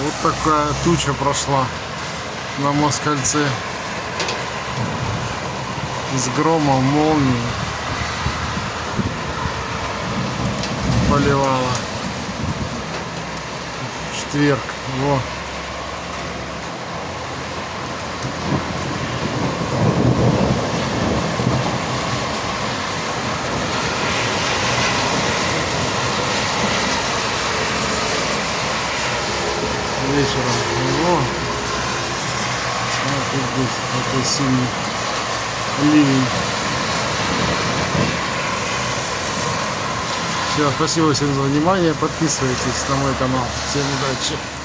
Вот такая туча прошла на Москальце. С громом, молнией поливала. В четверг. Во. Вечером. Во. Вот здесь такой сильный ливень. Все, спасибо всем за внимание. Подписывайтесь на мой канал. Всем удачи.